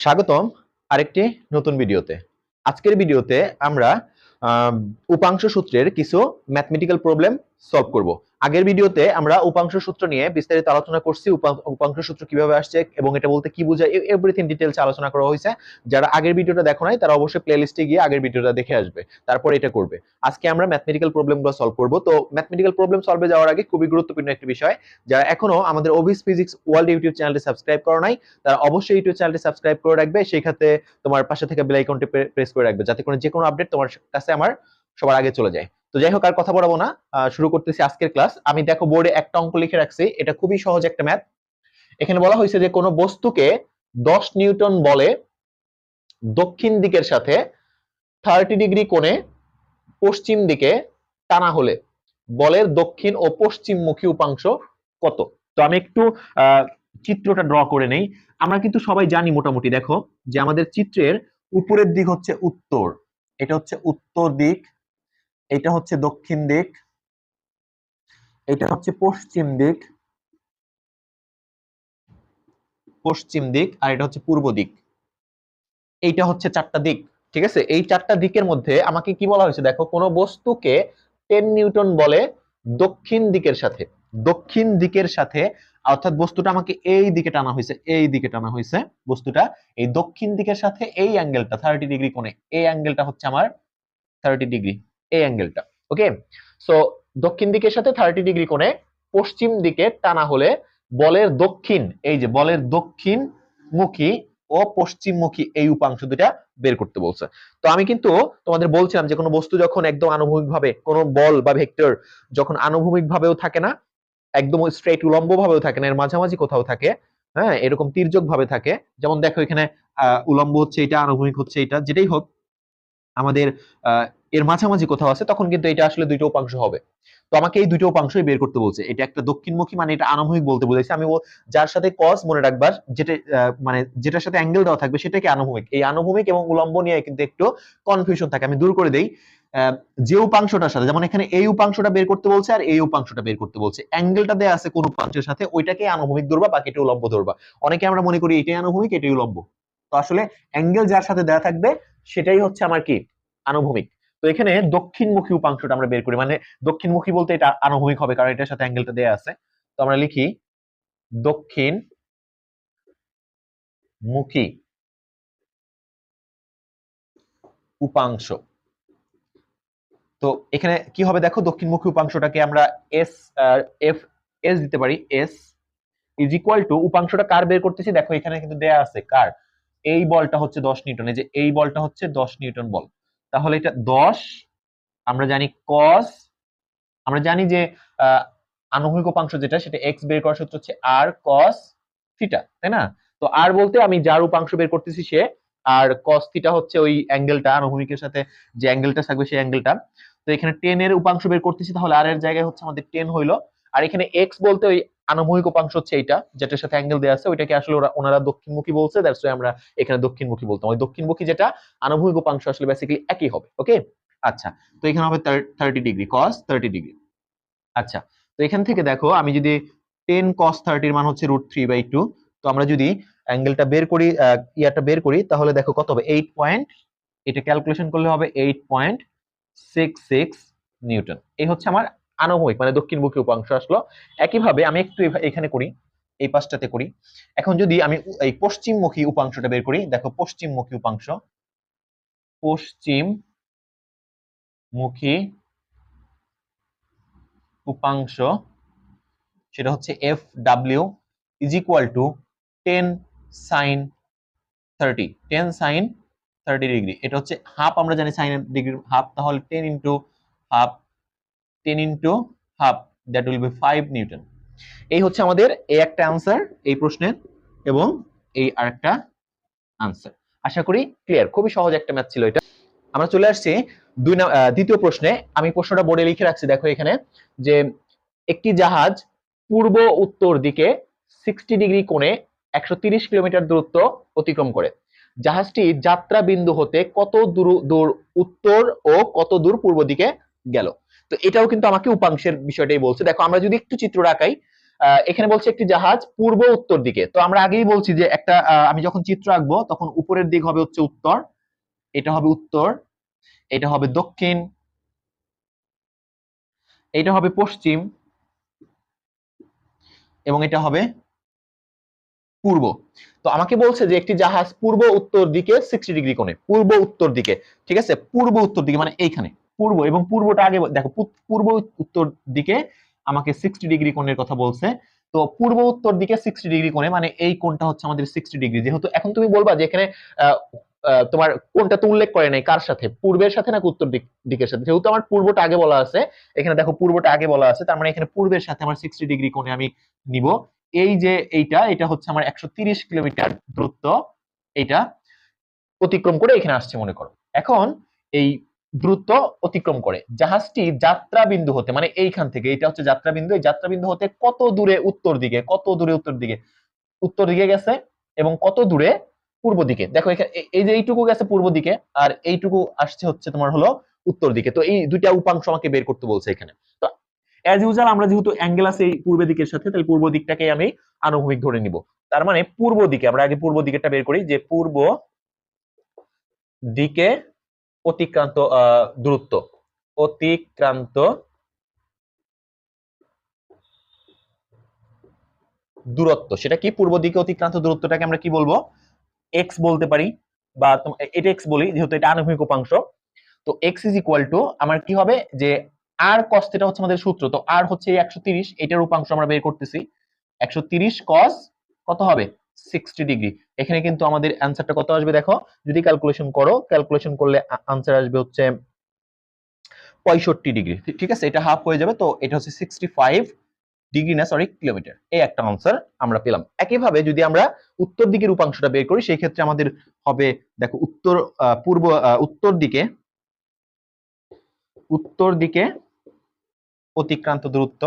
স্বাগতম আরেকটি নতুন ভিডিওতে। আজকের ভিডিওতে আমরা উপাংশ সূত্রের কিছু ম্যাথমেটিক্যাল প্রবলেম সলভ করব। আগের ভিডিওতে আমরা উপাংশ সূত্র নিয়ে বিস্তারিত আলোচনা করছি, উপাংশ সূত্র কিভাবে আসছে এবং এটা বলতে কি বোঝায় এভরিথিং ডিটেইলস আলোচনা করা হয়েছে। যারা আগের ভিডিওটা দেখো নাই তারা অবশ্যই প্লেলিস্টে গিয়ে আগের ভিডিওটা দেখে আসবে, তারপর এটা করবে। আজকে আমরা ম্যাথমেটিক্যাল প্রবলেমগুলো সলভ করব। তো ম্যাথমেটিক্যাল প্রবলেম সলভে যাওয়ার আগে খুবই গুরুত্বপূর্ণ একটি বিষয়, যারা এখনো আমাদের অভিস ফিজিক্স ওয়ার্ল্ড ইউটিউব চ্যানেলটি সাবস্ক্রাইব করো নাই তারা অবশ্যই ইউটিউব চ্যানেলটি সাবস্ক্রাইব করে রাখবে। সেই ক্ষেত্রে তোমার পাশে থেকে বেল আইকনটি প্রেস করে রাখবে, যাতে করে যে কোনো আপডেট তোমার কাছে আমার সবার আগে চলে যায়। তো যাই হোক, আর কথা বলবো না, শুরু করতেছি আজকের ক্লাস। আমি দেখো বোর্ডে একটা অঙ্ক লিখে রাখছি, এটা খুবই সহজ একটা ম্যাথ। এখানে বলা হয়েছে যে কোনো বস্তুকে 10 নিউটন বলে দক্ষিণ দিকের সাথে 30 ডিগ্রি কোণে পশ্চিম দিকে টানা হলে বলের দক্ষিণ ও পশ্চিমমুখী উপাংশ কত। তো আমি একটু চিত্রটা ড্র করে নেই। আমরা কিন্তু সবাই জানি মোটামুটি, দেখো যে আমাদের চিত্রের উপরের দিক হচ্ছে উত্তর, এটা হচ্ছে উত্তর দিক, এটা হচ্ছে দক্ষিণ দিক, এটা হচ্ছে পশ্চিম দিক, আর এটা হচ্ছে পূর্ব দিক। এইটা হচ্ছে চারটা দিক, ঠিক আছে? এই চারটা দিকের মধ্যে আমাকে কি বলা হয়েছে, দেখো কোনো বস্তুকে 10 নিউটন বলে দক্ষিণ দিকের সাথে, অর্থাৎ বস্তুটা আমাকে এই দিকে টানা হয়েছে, বস্তুটা এই দক্ষিণ দিকের সাথে এই অ্যাঙ্গেলটা 30 ডিগ্রি কোণে, এই অ্যাঙ্গেলটা হচ্ছে আমার 30 ডিগ্রি, এই অ্যাঙ্গেলটা। ওকে, সো দক্ষিণ দিকের সাথে 30 ডিগ্রি কোণে পশ্চিম দিকে টানা হলে বলের দক্ষিণ, এই যে বলের দক্ষিণ মুখী ও পশ্চিমমুখী এই উপাংশ দুটা বের করতে বলছে। তো আমি কিন্তু তোমাদের বলছিলাম যে কোনো বস্তু যখন একদম আনুভূমিক ভাবে, কোনো বল বা ভেক্টর যখন আনুভূমিক ভাবেও থাকে না, একদম স্ট্রেট উলম্ব ভাবেও থাকে না, এর মাঝামাঝি কোথাও থাকে, হ্যাঁ এরকম তির্যক ভাবে থাকে। যেমন দেখো এখানে উলম্ব হচ্ছে এটা, আনুভূমিক হচ্ছে এটা, যেটাই হোক আমাদের এর মাঝামাঝি কোথাও আছে, তখন কিন্তু এটা আসলে দুইটা উপাংশ হবে। তো আমাকে এই দুইটা উপাংশই বের করতে বলছে। এটা একটা দক্ষিণমুখী, মানে এটা আনুভূমিক বলতে বলেছে। আমি যার সাথে কস মনে রাখবার, যেটা মানে যেটার সাথে অ্যাঙ্গেল দেওয়া থাকবে সেটাকে আনুভূমিক। এই আনুভূমিক এবং উলম্ব নিয়ে কিন্তু একটু কনফিউশন থাকে, আমি দূর করে দেই। যে উপাংশটার সাথে, যেমন এখানে এই উপাংশটা বের করতে বলছে আর এই উপাংশটা বের করতে বলছে, অ্যাঙ্গেলটা দেয়া আছে কোন উপাংশের সাথে, ওইটাকে আনুভূমিক ধরবা, বাকিটা উলম্ব ধরবা। অনেকে আমরা মনে করি এটাই আনুভূমিক এটাই উলম্ব, তো আসলে অ্যাঙ্গেল যার সাথে দেয়া থাকবে সেটাই হচ্ছে আমার কি আনুভূমিক। তো এখানে দক্ষিণমুখী উপাংশটা আমরা বের করি, মানে দক্ষিণমুখী বলতে এটা আনুভূমিক হবে কারণ এটার সাথে অ্যাঙ্গেলটা দেয়া আছে। তো আমরা লিখি দক্ষিণ মুখী উপাংশ। তো এখানে কি হবে দেখো, দক্ষিণমুখী উপাংশটাকে আমরা এস এফ এস দিতে পারি। এস ইজ ইকুয়াল টু, উপাংশটা কার বের করতেছি দেখো এখানে কিন্তু দেয়া আছে কার, এই বলটা হচ্ছে 10 নিউটন, এই যে এই বলটা হচ্ছে 10 নিউটন বল। তাহলে এটা 10, আমরা জানি cos, আমরা জানি যে আনুভূমিক উপাংশ যেটা সেটা x বের করার সূত্র হচ্ছে r cos থিটা, তাই না? তো r বলতে আমি যার উপাংশ বের করতেছি সে, আর cos থিটা হচ্ছে ওই অ্যাঙ্গেলটা, আনুভূমিকের সাথে যে অ্যাঙ্গেলটা থাকবে সেই অ্যাঙ্গেলটা। তো এখানে 10 এর উপাংশ বের করতেছি, তাহলে r এর জায়গায় হচ্ছে আমাদের 10 হইলো। আর এখানে x বলতে ওই আনুভূমিক উপাংশ হচ্ছে এইটা যেটার সাথে অ্যাঙ্গেল দেওয়া আছে, ওইটাকে আসলে ওনারা দক্ষিণমুখী বলছে, দ্যাটস ওয়াই আমরা এখানে দক্ষিণমুখী বলতাম। ওই দক্ষিণমুখী যেটা আনুভূমিক উপাংশ আসলে বেসিক্যালি একই হবে। ওকে, আচ্ছা, তো এখানে হবে 30 ডিগ্রি, cos 30 ডিগ্রি। আচ্ছা, তো এখান থেকে দেখো আমি যদি 10 cos 30 এর মান হচ্ছে √3/2, তো আমরা যদি অ্যাঙ্গেলটা বের করি, ইয়াটা বের করি, তাহলে দেখো কত হবে 8 পয়েন্ট, এটা ক্যালকুলেশন করলে হবে 8.66 নিউটন। এই হচ্ছে আমার আনুভূমিক মানে দক্ষিণমুখী উপাংশ আসলো। একইভাবে আমি একটু এখানে করি, এই পাশটাতে করি। এখন যদি আমি এই পশ্চিমমুখী উপাংশটা বের করি, দেখো পশ্চিমমুখী উপাংশ সেটা হচ্ছে F W is equal to 10 sine 30 degree. এটা হচ্ছে হাফ, আমরা জানি সাইন ডিগ্রি হাফ, তাহলে 10 into half, that will be 5 Newton. এই হচ্ছে আমাদের এই একটা আনসার এই প্রশ্নের, এবং এই আরেকটা আনসার। আশা করি ক্লিয়ার, খুবই সহজ একটা ম্যাথ ছিল এটা। আমরা চলে আসছি দ্বিতীয় প্রশ্নে। আমি প্রশ্নটা বোর্ডে লিখে রাখছি, দেখো এখানে যে একটি জাহাজ পূর্ব উত্তর দিকে 60 ডিগ্রি কোণে 130 কিলোমিটার দূরত্ব অতিক্রম করে। জাহাজটি যাত্রা বিন্দু হতে কত দূর উত্তর ও কত দূর পূর্ব দিকে গেল। তো এটাও কিন্তু আমাকে উপাংশের বিষয়টাই বলছে। দেখো আমরা যদি একটু চিত্র আঁকাই, এখানে বলছে একটি জাহাজ পূর্ব উত্তর দিকে। তো আমরা আগেই বলছি যে একটা আমি যখন চিত্র আঁকবো তখন উপরের দিক হবে হচ্ছে উত্তর, এটা হবে উত্তর, এটা হবে দক্ষিণ, এটা হবে পশ্চিম, এবং এটা হবে পূর্ব। তো আমাকে বলছে যে একটি জাহাজ পূর্ব উত্তর দিকে 60 ডিগ্রি কোণে, পূর্ব উত্তর দিকে, ঠিক আছে, পূর্ব উত্তর দিকে মানে এইখানে পূর্ব, এবং পূর্বটা আগে দেখো, পূর্ব উত্তর দিকে আমাকে 60 ডিগ্রি কোণের কথা বলছে। তো পূর্ব উত্তর দিকে 60 ডিগ্রি কোণে মানে এই কোণটা হচ্ছে আমাদের 60 ডিগ্রি। যেহেতু এখন তুমি বলবা যে এখানে তোমার কোণটা তো উল্লেখ করে নাই, কার সাথে, পূর্বের সাথে নাকি উত্তর দিকের সাথে। যেহেতু আমার পূর্বটা আগে বলা আছে, এখানে দেখো পূর্বটা আগে বলা আছে, তার মানে এখানে পূর্বের সাথে আমার 60 ডিগ্রি কোণে আমি নিব। এই যে এটা হচ্ছে আমার 130 কিলোমিটার দূরত্ব, এটা অতিক্রম করে এখানে আসছে মনে করো। এখন এই দ্রুত অতিক্রম করে জাহাজটি যাত্রা বিন্দু হতে, মানে এইখান থেকে, এটা হচ্ছে যাত্রা বিন্দু, এই যাত্রা বিন্দু হতে কত দূরে উত্তর দিকে, কত দূরে উত্তর দিকে, উত্তর দিকে গেছে, এবং কত দূরে পূর্ব দিকে। দেখো এখানে এই যে এইটুকু গেছে পূর্ব দিকে, আর এইটুকু আসছে হচ্ছে তোমার হলো উত্তর দিকে। তো এই দুইটা উপাংশ আমাকে বের করতে বলছে এখানে। তো অ্যাজ ইউজুয়াল আমরা যেহেতু অ্যাঙ্গেল আছে এই পূর্ব দিকের সাথে, তাহলে পূর্ব দিকটাকে আমি আনুভূমিক ধরে নিব। তার মানে পূর্ব দিকে, আমরা আগে পূর্ব দিকেরটা বের করি, যে পূর্ব দিকে অতিক্রান্ত দূরত্ব, অতিক্রান্ত দূরত্ব, সেটা কি, পূর্ব দিকে অতিক্রান্ত দূরত্বটাকে আমরা কি বলবো, এক্স বলতে পারি, বা এটা এক্স বলি যেহেতু এটা আনুভূমিক উপাংশ। তো এক্স ইজ ইকুয়াল টু আমার কি হবে, যে আর কস থিটা হচ্ছে আমাদের সূত্র, তো আর হচ্ছে 130, এটার উপাংশ আমরা বের করতেছি, 130 কস কত হবে 60 ডিগ্রি। এখানে কিন্তু আমাদের অ্যান্সারটা কত আসবে দেখো, যদি ক্যালকুলেশন করো, ক্যালকুলেশন করলে আনসার আসবে হচ্ছে 65 ডিগ্রি, ঠিক আছে, এটা হাফ হয়ে যাবে। তো এটা হচ্ছে 65 ডিগ্রি না, সরি, কিলোমিটার। এই একটা আনসার আমরা পেলাম। একইভাবে যদি আমরা উত্তর দিকের উপাংশটা বের করি, সেই ক্ষেত্রে আমাদের হবে, দেখো উত্তর পূর্ব উত্তর দিকে, উত্তর দিকে অতিক্রান্ত দূরত্ব,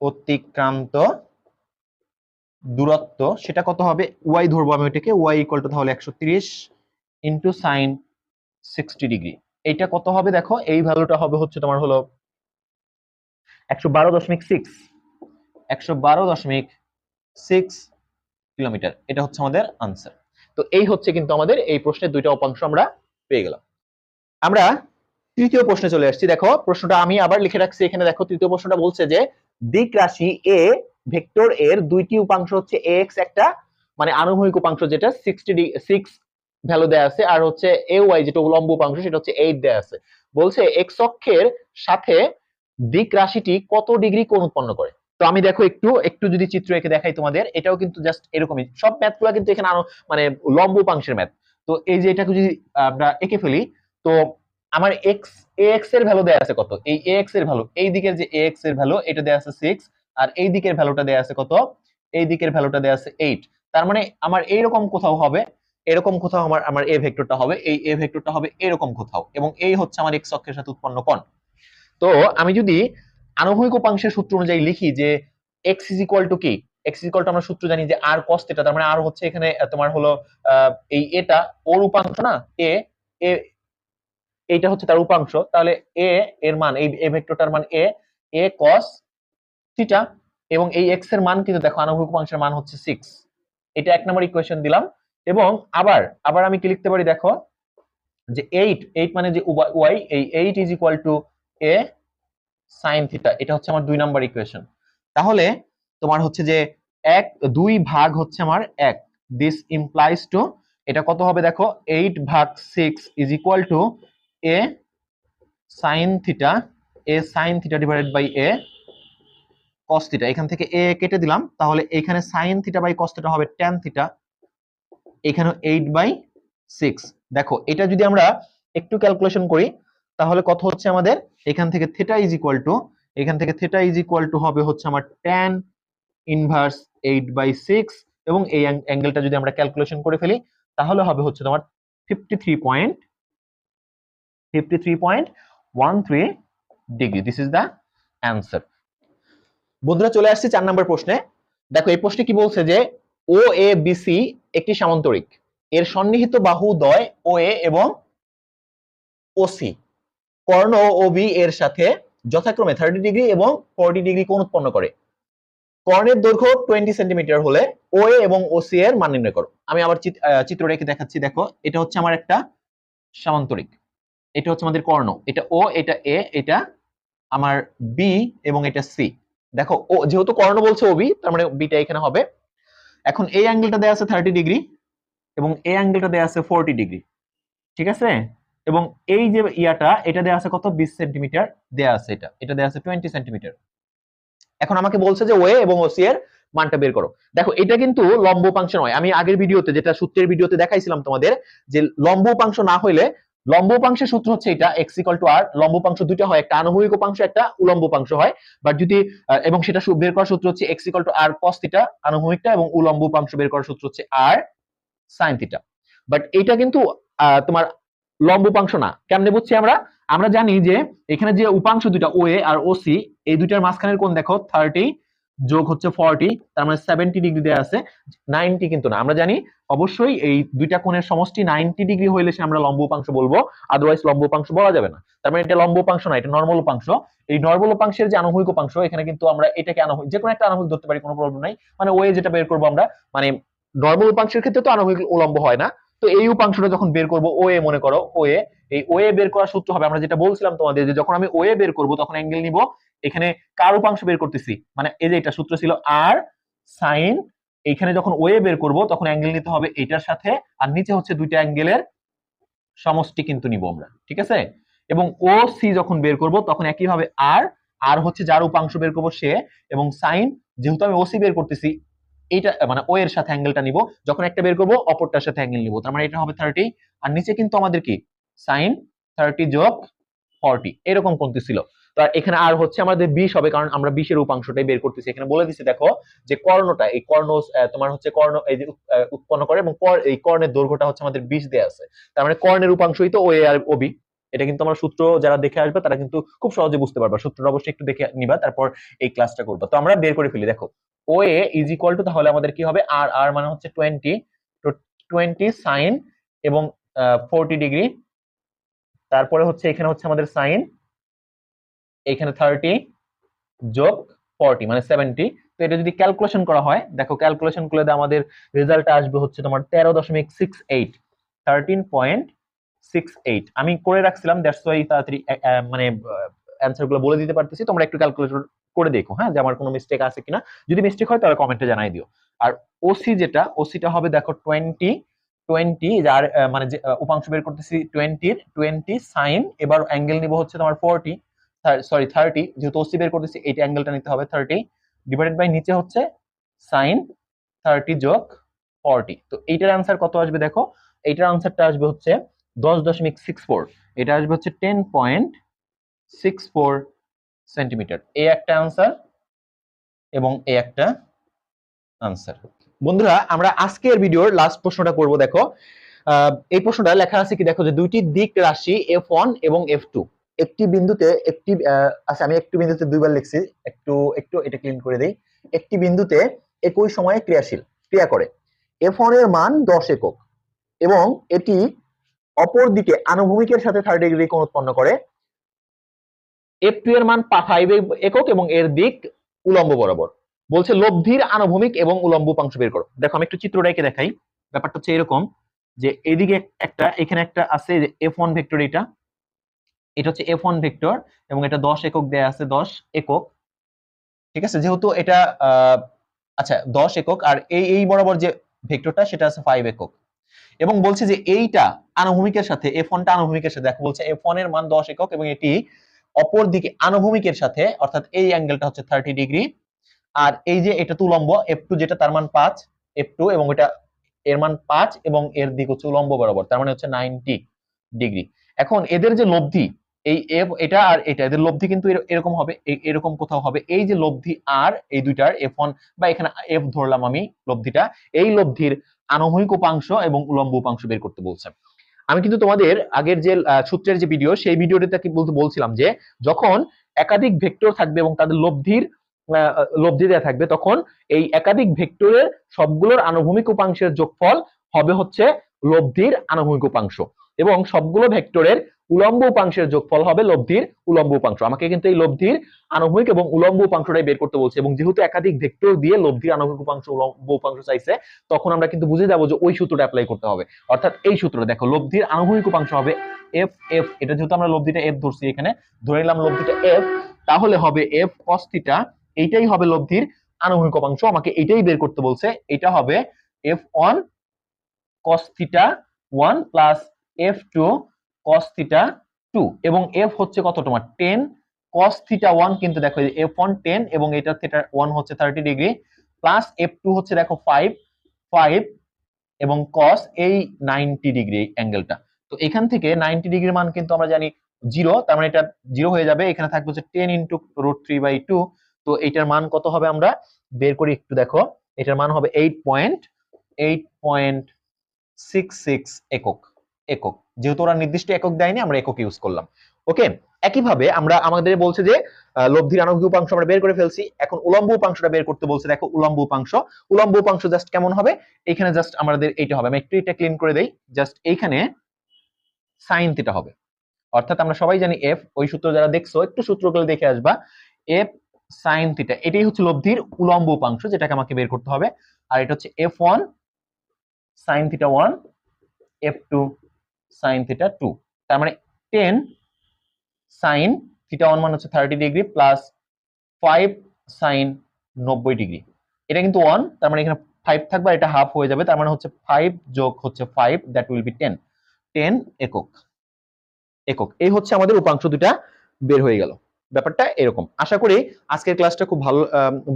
অতিক্রান্ত দূরত্ব সেটা কত হবে, ওয়াই ধরবো আমি ওইটাকে, ওয়াই ইকুয়াল টু তাহলে 130 ইন্টু সাইন 60 ডিগ্রি। এইটা কত হবে দেখো, এই ভ্যালুটা হবে হচ্ছে তোমার হলো 112.6, 112.6 কিলোমিটার। এটা হচ্ছে আমাদের আনসার। তো এই হচ্ছে কিন্তু আমাদের এই প্রশ্নের দুইটা উপাংশ আমরা পেয়ে গেলাম। আমরা তৃতীয় প্রশ্নে চলে আসছি। দেখো প্রশ্নটা আমি আবার লিখে রাখছি এখানে, দেখো তৃতীয় প্রশ্নটা বলছে যে দিক রাশি এ ভেক্টর এর দুইটি উপাংশ হচ্ছে এক্স একটা, মানে আনুভূমিক উপাংশ যেটা 6 ভ্যালু দেয়া আছে, আর হচ্ছে এ ওয়াই যেটা উলম্ব উপাংশ সেটা হচ্ছে 8 দেয়া আছে। বলছে এক্স অক্ষের সাথে দিক রাশিটি কত ডিগ্রি কোণ উৎপন্ন করে। তো আমি দেখো একটু একটু যদি চিত্র এঁকে দেখাই তোমাদের, এটাও কিন্তু জাস্ট এরকমই, সব ম্যাথগুলো কিন্তু এখানে মানে লম্ব উপাংশের ম্যাথ। তো এই যে এটাকে যদি আমরা এঁকে ফেলি, তো আমার এক্স এক্স এর ভ্যালু দেয়া আছে কত, এই এক্স এর ভ্যালু, এই দিকের যে এক্স এর ভ্যালু এটা দেয়া আছে 6, আর এই দিকের ভ্যালুটা দেয়া আছে কত, এই দিকের ভ্যালুটা দেয়া আছে 8। তার মানে আমার এইরকম কোথাও হবে, এরকম কোথাও আমার আমার এ ভেক্টরটা হবে, এই এ ভেক্টরটা হবে এরকম কোথাও, এবং এই হচ্ছে আমার এক্স অক্ষের সাথে উৎপন্ন কোণ। তো আমি যদি আনুভূমিক উপাংশের সূত্র অনুযায়ী লিখি যে এক্স ইজ ইকুয়াল টু কি, এক্স ইজ ইকুয়াল টু আমরা সূত্র জানি যে আর কস থিটা, তার মানে আর হচ্ছে এখানে তোমার হলো এই এটা ওর উপাংশ না, এ এ এইটা হচ্ছে তার উপাংশ, তাহলে এ এর মান, এই এ ভেক্টরটার মান এ এ cos থিটা, এবং এই এক্স এর মান কিন্তু দেখো আনুভূমিক উপাংশের মান হচ্ছে 6। এটা এক নম্বর ইকুয়েশন দিলাম। এবং আবার আবার আমি কি লিখতে পারি দেখো, যে 8 মানে যে ওয়াই, এই 8 is equal to A sin theta, এটা হচ্ছে আমার 2 নাম্বার ইকুয়েশন। তাহলে তোমার হচ্ছে যে 2 ভাগ হচ্ছে আমার 1, দিস ইমপ্লাইজ টু, এটা কত হবে দেখো, 8 ভাগ 6 is equal to A sin theta, A sin theta divided by A cos theta. এখান থেকে এ কেটে দিলাম, তাহলে এখানে sin theta by cos theta হবে tan থিটা, এখানে 8/6। দেখো এটা যদি আমরা একটু ক্যালকুলেশন করি তাহলে কত হচ্ছে আমাদের, এখান থেকে থিটা ইজ ইকুয়াল টু, এখান থেকে থিটা ইজ ইকুয়াল টু হবে হচ্ছে আমার tan ইনভার্স 8/6, এবং এই অ্যাঙ্গেলটা যদি আমরা ক্যালকুলেশন করে ফেলি তাহলে হবে হচ্ছে তোমার 53.13 degree. This is the answer. বন্ধুরা চলে আসছে 4 নম্বর প্রশ্নে। দেখো এই প্রশ্নে কি বলছে যে ও এ বি সি একটি সামান্তরিক, এর সন্নিহিত বাহু দ্বয় ও এ এবং ও সি কর্ণ ও বি এর সাথে যথাক্রমে 30 ডিগ্রি এবং 40 ডিগ্রি কোণ উৎপন্ন করে। কর্ণের দৈর্ঘ্য 20 সেন্টিমিটার হলে ওএ এবং ওসি এর মান নির্ণয় করো। আমি আবার চিত্র রেখে দেখাচ্ছি। দেখো, এটা হচ্ছে আমার একটা সামান্তরিক, এটা হচ্ছে আমাদের কর্ণ, এটা ও, এটা এ, এটা আমার বি এবং এটা সি। দেখো, ও যেহেতু কর্ণ বলছে ওবি, তার মানে বিটা এখানে হবে। এখন এই অ্যাঙ্গেলটা দেয়া আছে 30 ডিগ্রি এবং এই অ্যাঙ্গেলটা দেয়া আছে 40 ডিগ্রি, ঠিক আছে? এবং এই যে ইয়াটা, এটা দেয়া আছে কত, 20 সেন্টিমিটার দেয়া আছে, এটা এটা দেয়া আছে 20 সেন্টিমিটার। এখন আমাকে বলছে যে ওএ এবং ওসি এর মানটা বের করো। দেখো, এটা কিন্তু লম্ব উপাংশ নয়। আমি আগের ভিডিওতে, যেটা সূত্রের ভিডিওতে দেখাইছিলাম তোমাদের, যে লম্ব উপাংশ না হইলে, লম্ব উপাংশের সূত্র হচ্ছে এটা x = r। লম্ব উপাংশ দুটো হয়, একটা আনুভূমিক উপাংশ, একটা উলম্ব উপাংশ হয়। বাট যদি এবং সেটা বের করার সূত্র হচ্ছে x = r cos θ আনুভূমিকটা, এবং উলম্ব উপাংশ বের করার সূত্র হচ্ছে r sin θ। বাট এটা কিন্তু তোমার লম্ব উপাংশ না। কেমনে বুঝছি আমরা? আমরা জানি যে এখানে যে উপাংশ দুটা ওএ আর ওসি, এই দুইটার মাঝখানের কোণ দেখো 30 যোগ হচ্ছে 40, তার মানে 70 ডিগ্রি দেয়া আছে। 90 কিন্তু না, আমরা জানি অবশ্যই এই দুইটা কোণের সমষ্টি 90 ডিগ্রি হইলে সে আমরা লম্ব উপাংশ বলবো, আদারওয়াইজ লম্ব উপাংশ বলা যাবে না। তার মানে এটা লম্ব উপাংশ না, এটা নরমাল উপাংশ। এই নরমাল উপাংশের যে আনুভূমিক উপাংশ, এখানে কিন্তু আমরা এটাকে আনুভূমিক, যে কোনো একটা আনুভূমিক ধরতে পারি, কোনো প্রবলেম নাই। মানে ওএ যেটা বের করবো আমরা, মানে নরমাল উপাংশের ক্ষেত্রে তো আনুভূমিক উলম্ব হয় না। তো এই উপাংশটা যখন বের করবো, ওএ মনে করো ওএ, এই ওএ বের করার সূত্র হবে, আমরা যেটা বলছিলাম তোমাদের, যে যখন আমি ওএ বের করব তখন অ্যাঙ্গেল নিব, এখানে কার উপাংশ বের করতেছি, মানে এই যে এটা সূত্র ছিল আর সাইন, এইখানে যখন ওএ বের করব তখন অ্যাঙ্গেল নিতে হবে এটার সাথে, আর নিচে হচ্ছে দুইটা অ্যাঙ্গেলের সমষ্টি কিন্তু নিব আমরা, ঠিক আছে? এবং ও সি যখন বের করব তখন একই ভাবে আর, আর হচ্ছে যার উপাংশ বের করব সে, এবং সাইন, যেহেতু আমি ওসি বের করতেছি, এইটা মানে ও এর সাথে অ্যাঙ্গেলটা নিব, যখন একটা বের করব অপরটার সাথে অ্যাঙ্গেল নিব, তার মানে এটা হবে 30, আর নিচে কিন্তু আমাদের কি সাইন 30 যোগ 40 এরকম কোণ ছিল। তো এখানে আর হচ্ছে আমাদের 20 হবে, কারণ আমরা 20 এর উপাংশটাই বের করতেছি। এখানে বলে দিছি, দেখো যে কর্ণটা, এই কর্ণ তোমার হচ্ছে কর্ণ, এই যে উৎপন্ন করে, এবং এই কর্ণের দৈর্ঘ্যটা হচ্ছে আমাদের 20 দেয়া আছে। তার মানে কর্ণের উপাংশই তো ওএ আর ওবি। এটা কিন্তু আমরা সূত্র যারা দেখে আসবে তারা কিন্তু খুব সহজে বুঝতে পারবে। সূত্রটা অবশ্যই একটু দেখে নিবা, তারপর এই ক্লাসটা করবা। তো আমরা বের করে ফেলি। দেখো, ওএ ইজ ইকুয়াল টু, তাহলে আমাদের কি হবে, আর আর মানে হচ্ছে 20, তো 20 সাইন এবং 40 ডিগ্রি, তারপরে হচ্ছে এখানে হচ্ছে আমাদের সাইন, এখানে 30 যোগ 40 মানে 70। তো এটা যদি ক্যালকুলেশন করা হয়, দেখো ক্যালকুলেশন করলে আমাদের রেজাল্ট আসবে হচ্ছে তোমার 13.68, 13.68 আমি করে রাখছিলাম, দ্যাটস ওয়াই তাড়াতাড়ি মানে অ্যানসার গুলো বলে দিতে পারতেছি। তোমরা একটু ক্যালকুলেশন করে দেখো, হ্যাঁ, যে আমার কোনো মিস্টেক আছে কিনা। যদি মিস্টেক হয় তাহলে কমেন্টে জানাই দিও। আর ওসি যেটা, ওসিটা হবে দেখো 20 যার মানে যে উপাংশ বের করতেছি 20 সাইন, এবার অ্যাঙ্গেল নিব হচ্ছে তোমার 40, সরি 30, যেহেতু ওসি বের করতেছি এই অ্যাঙ্গেলটা নিতে হবে 30 ডিভাইডেড বাই নিচে হচ্ছে সাইন 30 যোগ 40। তো এইটার आंसर কত আসবে? দেখো, এইটার आंसरটা আসবে হচ্ছে 10.64, এটা আসবে হচ্ছে 10.64 সেন্টিমিটার। এই একটা आंसर এবং এই একটা आंसर। বন্ধুরা, আমরা আজকের ভিডিওর লাস্ট প্রশ্নটা করব। দেখো, এই প্রশ্নটা লেখা আছে কি, দেখো যে দুইটি দিক রাশি f1 এবং f2 একটি বিন্দুতে একটি আচ্ছা, আমি একটি বিন্দুতে দুইবার লিখছি, একটু একটু এটা ক্লিন করে দেই। একটি বিন্দুতে একই সময়ে ক্রিয়া করে। f1 এর মান 10 একক এবং এটি অপর দিকে আনুভূমিকের সাথে 30 ডিগ্রি কোণ উৎপন্ন করে। f2 এর মান 5 একক এবং এর দিক উলম্ব বরাবর। বলছে লব্ধির আনুভূমিক এবং উলম্ব উপাংশ বের করো। দেখো, আমি একটু চিত্রটা এঁকে দেখাই। ব্যাপারটা হচ্ছে এরকম, যে এইদিকে একটা, এখানে একটা আছে যে f1 ভেক্টর, এটা হচ্ছে f1 ভেক্টর এবং এটা 10 একক দেয়া আছে, 10 একক, ঠিক আছে? যেহেতু এটা আচ্ছা 10 একক, আর এই বরাবর যে ভেক্টরটা সেটা আছে 5 একক, এবং বলছে যে এইটা আনুভূমিকের সাথে, f1 টা আনুভূমিকের সাথে, দেখো বলছে f1 এর মান 10 একক এবং এটি অপর দিকে আনুভূমিকের সাথে, অর্থাৎ এই অ্যাঙ্গেলটা হচ্ছে 30 ডিগ্রি, আর এই যে এটা তো উলম্ব f2 যেটা, তার মান 5, f2 এবং এটা এর মান 5 এবং এর দিক হচ্ছে উলম্ব বরাবর, তার মানে হচ্ছে 90 ডিগ্রি। এখন এদের যে লব্ধি, এই f এটা আর এটা, এদের লব্ধি কিন্তু এরকম হবে, এরকম কোথাও হবে। এই যে লব্ধি আর এই দুইটার f1 বা এখানে f ধরলাম আমি লব্ধিটা, এই লব্ধির আনুভূমিক উপাংশ এবং উলম্ব উপাংশ বের করতে বলছে। আমি কিন্তু তোমাদের আগের যে সূত্রের যে ভিডিও, সেই ভিডিওটা কি বলছিলাম যে যখন একাধিক ভেক্টর থাকবে এবং তাদের লব্ধি দেয়া থাকবে, তখন এই একাধিক ভেক্টরের সবগুলোর আনুভূমিক উপাংশের যোগফল হবে হচ্ছে লব্ধির আনুভূমিক উপাংশ। এবং সবগুলো ভেক্টরের উলম্ব উপাংশের যোগফল হবে লব্ধির উলম্ব উপাংশ। আমাকে কিন্তু এই লব্ধির আনবিক এবং উলম্ব উপাংশটাই বের করতে বলছে, এবং যেহেতু একাধিক ভেক্টর দিয়ে লব্ধির আনবিক উপাংশ উলম্ব উপাংশ চাইছে, তখন আমরা কিন্তু বুঝে যাবো যে ওই সূত্রটা অ্যাপ্লাই করতে হবে। অর্থাৎ এই সূত্র দেখো, লব্ধির আনবিক উপাংশ হবে এফ এফ, এটা যেহেতু আমরা লব্ধিটা এফ ধরছি এখানে, ধরে নিলাম লব্ধিটা এফ, তাহলে হবে এফ কস থিটা, এইটাই হবে লব্ধির আনবিক উপাংশ। আমাকে এটাই বের করতে বলছে, এটা হবে F one cos theta 1 plus f2 cos theta 2, এবং f হচ্ছে কত তোমার 10 cos থিটা 1, কিন্তু দেখো f1 10 এবং এটা থিটা 1 হচ্ছে 30 ডিগ্রি, প্লাস f2 হচ্ছে দেখো 5 এবং cos এই 90 ডিগ্রি অ্যাঙ্গেলটা। তো এখান থেকে 90 ডিগ্রির মান কিন্তু আমরা জানি 0, তার মানে এটা 0 হয়ে যাবে। এখানে থাকবে হচ্ছে 10 ইনটু √3/2। তো এটার মান কত হবে আমরা বের করি একটু, দেখো এটার মান হবে 8.66 একক। যেহেতু ওরা নির্দিষ্ট একক দেয়নি, আমরা একক ইউজ করলাম। ওকে, একইভাবে আমরা আমাদের বলছে যে লব্ধির আনবিক উপাংশ আমরা বের করে ফেলছি, এখন উলম্ব উপাংশটা বের করতে বলছে। দেখো উলম্ব উপাংশ জাস্ট কেমন হবে, এখানে জাস্ট আমাদের এইটা হবে, আমি একটু এটা ক্লিন করে দেই, জাস্ট এইখানে সাইন থিটা হবে। অর্থাৎ আমরা সবাই জানি এফ, ওই সূত্র যারা দেখছো একটু সূত্রগুলো দেখে আসবা, এফ সাইন থিটা, এটাই হচ্ছে লব্ধির উলম্ব উপাংশ, যেটাকে আমাকে বের করতে হবে। আর এটা হচ্ছে f1 sin theta 1, f2 sin theta 2, তার মানে 10 sin থিটা 1 মানে হচ্ছে 30 ডিগ্রি প্লাস 5 sin 90 ডিগ্রি। এটা কিন্তু 1, তার মানে এখানে 5 থাকবে, এটা হাফ হয়ে যাবে, তার মানে হচ্ছে 5 যোগ হচ্ছে 5, দ্যাট উইল বি 10 একক। এই হচ্ছে আমাদের উপাংশ দুটা বের হয়ে গেল। ব্যাপারটা এরকম। আশা করি আজকের ক্লাসটা খুব ভালো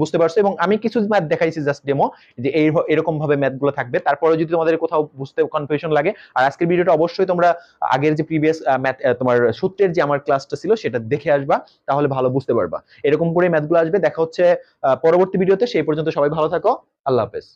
বুঝতে পারছো, এবং আমি কিছু ম্যাথ দেখাইছি জাস্ট ডেমো, যে এরকম ভাবে ম্যাথগুলো থাকবে। তারপরে যদি তোমাদের কোথাও বুঝতে কনফিউশন লাগে, আর আজকের ভিডিওটা অবশ্যই তোমরা আগের যে প্রিভিয়াস ম্যাথ তোমার সূত্রের যে আমার ক্লাসটা ছিল সেটা দেখে আসবা, তাহলে ভালো বুঝতে পারবা। এরকম করে ম্যাথগুলো আসবে। দেখা হচ্ছে পরবর্তী ভিডিওতে, সেই পর্যন্ত সবাই ভালো থাকো, আল্লাহ হাফেজ।